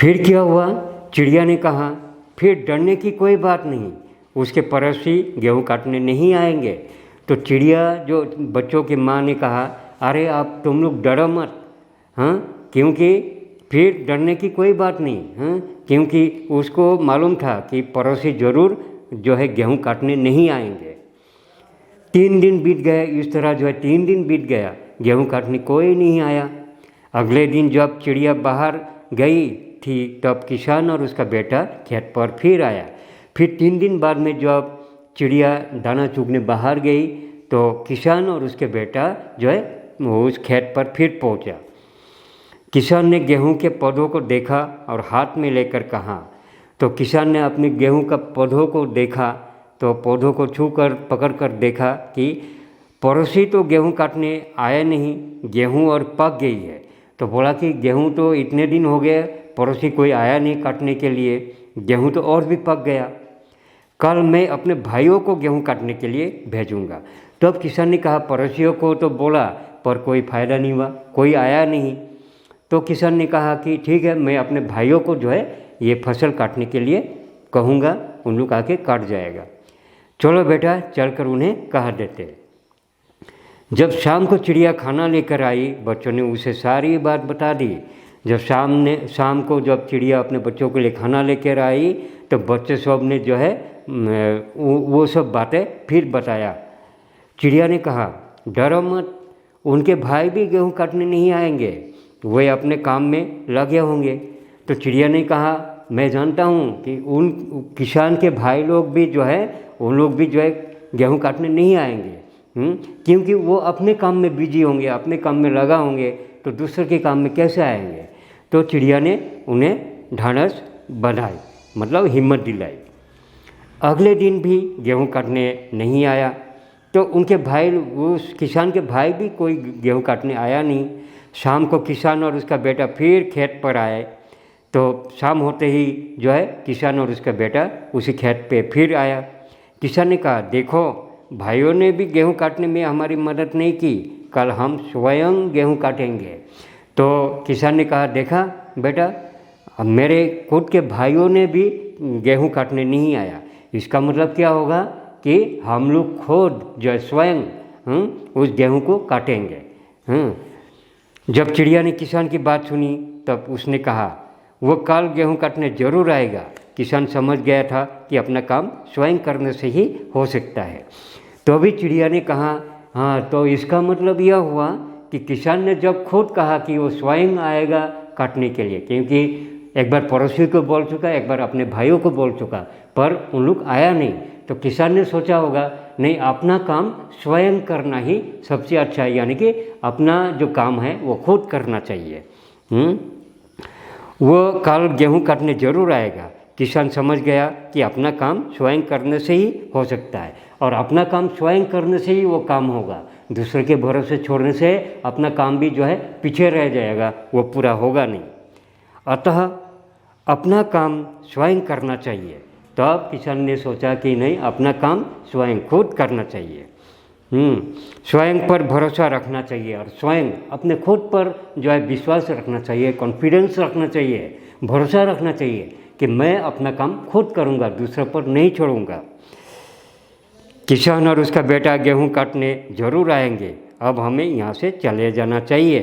फिर क्या हुआ? चिड़िया ने कहा फिर डरने की कोई बात नहीं, उसके पड़ोसी गेहूँ काटने नहीं आएंगे। तो चिड़िया जो बच्चों की माँ ने कहा अरे आप तुम लोग डरो मत, हाँ, क्योंकि फिर डरने की कोई बात नहीं, हाँ, क्योंकि उसको मालूम था कि पड़ोसी ज़रूर जो है गेहूँ काटने नहीं आएंगे। 3 दिन बीत गए, इस तरह जो है 3 दिन बीत गया, गेहूँ काटने कोई नहीं आया। अगले दिन जब चिड़िया बाहर गई थी तब किसान और उसका बेटा खेत पर फिर आया। फिर 3 दिन बाद में जब चिड़िया दाना चुगने बाहर गई तो किसान और उसके बेटा जो है उस खेत पर फिर पहुंचा। किसान ने गेहूं के पौधों को देखा और हाथ में लेकर कहा, तो किसान ने अपने गेहूं का पौधों को देखा तो पौधों को छूकर पकड़कर देखा कि पड़ोसी तो गेहूं काटने आया नहीं, गेहूं और पक गई है। तो बोला कि गेहूं तो इतने दिन हो गए, पड़ोसी कोई आया नहीं काटने के लिए, गेहूं तो और भी पक गया। कल मैं अपने भाइयों को गेहूं काटने के लिए भेजूंगा। तब किसान ने कहा पड़ोसियों को तो बोला पर कोई फ़ायदा नहीं हुआ, कोई आया नहीं। तो किसान ने कहा कि ठीक है, मैं अपने भाइयों को जो है ये फसल काटने के लिए कहूँगा, उन लोग आके काट जाएगा। चलो बेटा चलकर उन्हें कहा देते। जब शाम को चिड़िया खाना लेकर आई, बच्चों ने उसे सारी बात बता दी। जब शाम को जब चिड़िया अपने बच्चों के लिए खाना लेकर आई तो बच्चे सब ने जो है वो सब बातें फिर बताया। चिड़िया ने कहा डरो मत, उनके भाई भी गेहूँ काटने नहीं आएंगे, वे अपने काम में लगे होंगे। तो चिड़िया ने कहा मैं जानता हूँ कि उन किसान के भाई लोग भी जो है उन लोग भी जो है गेहूँ काटने नहीं आएंगे, क्योंकि वो अपने काम में बिजी होंगे, अपने काम में लगा होंगे, तो दूसरे के काम में कैसे आएंगे। तो चिड़िया ने उन्हें ढाढ़स बंधाई, मतलब हिम्मत दिलाई। अगले दिन भी गेहूँ काटने नहीं आया तो उनके भाई, उस किसान के भाई भी कोई गेहूँ काटने आया नहीं। शाम को किसान और उसका बेटा फिर खेत पर आए तो शाम होते ही जो है किसान और उसका बेटा उसी खेत पे फिर आया। किसान ने कहा देखो भाइयों ने भी गेहूँ काटने में हमारी मदद नहीं की, कल हम स्वयं गेहूँ काटेंगे। तो किसान ने कहा देखा बेटा, अब मेरे खुद के भाइयों ने भी गेहूँ काटने नहीं आया, इसका मतलब क्या होगा कि हम लोग खुद जो है स्वयं उस गेहूँ को काटेंगे। जब चिड़िया ने किसान की बात सुनी तब उसने कहा वो कल गेहूँ काटने जरूर आएगा। किसान समझ गया था कि अपना काम स्वयं करने से ही हो सकता है। तो अभी चिड़िया ने कहा हाँ, तो इसका मतलब यह हुआ कि किसान ने जब खुद कहा कि वो स्वयं आएगा काटने के लिए, क्योंकि एक बार पड़ोसी को बोल चुका, एक बार अपने भाइयों को बोल चुका, पर उन लोग आया नहीं। तो किसान ने सोचा होगा नहीं, अपना काम स्वयं करना ही सबसे अच्छा है, यानी कि अपना जो काम है वो खुद करना चाहिए। वो कल गेहूँ काटने जरूर आएगा। किसान समझ गया कि अपना काम स्वयं करने से ही हो सकता है, और अपना काम स्वयं करने से ही वो काम होगा। दूसरे के भरोसे छोड़ने से अपना काम भी जो है पीछे रह जाएगा, वो पूरा होगा नहीं। अतः अपना काम स्वयं करना चाहिए। तब किसान ने सोचा कि नहीं, अपना काम स्वयं खुद करना चाहिए। स्वयं पर भरोसा रखना चाहिए और स्वयं अपने खुद पर जो है विश्वास रखना चाहिए, कॉन्फिडेंस रखना चाहिए, भरोसा रखना चाहिए कि मैं अपना काम खुद करूँगा, दूसरों पर नहीं छोड़ूंगा। किसान और उसका बेटा गेहूँ काटने जरूर आएंगे, अब हमें यहाँ से चले जाना चाहिए।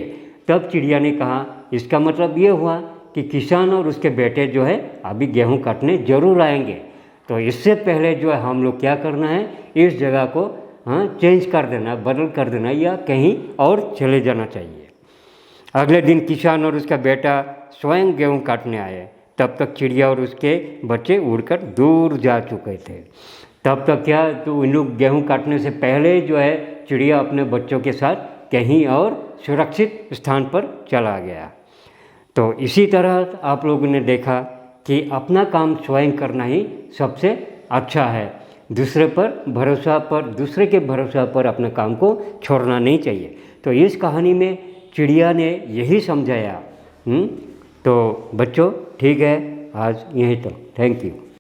तब चिड़िया ने कहा इसका मतलब ये हुआ कि किसान और उसके बेटे जो है अभी गेहूँ काटने जरूर आएंगे, तो इससे पहले जो है हम लोग क्या करना है, इस जगह को चेंज कर देना, बदल कर देना, या कहीं और चले जाना चाहिए। अगले दिन किसान और उसका बेटा स्वयं गेहूँ काटने आए। तब तक चिड़िया और उसके बच्चे उड़कर दूर जा चुके थे। तब तक क्या, तो इन लोग गेहूँ काटने से पहले जो है चिड़िया अपने बच्चों के साथ कहीं और सुरक्षित स्थान पर चला गया। तो इसी तरह आप लोगों ने देखा कि अपना काम स्वयं करना ही सबसे अच्छा है। दूसरे के भरोसा पर अपने काम को छोड़ना नहीं चाहिए। तो इस कहानी में चिड़िया ने यही समझाया। तो बच्चों ठीक है, आज यहीं तक। Thank you.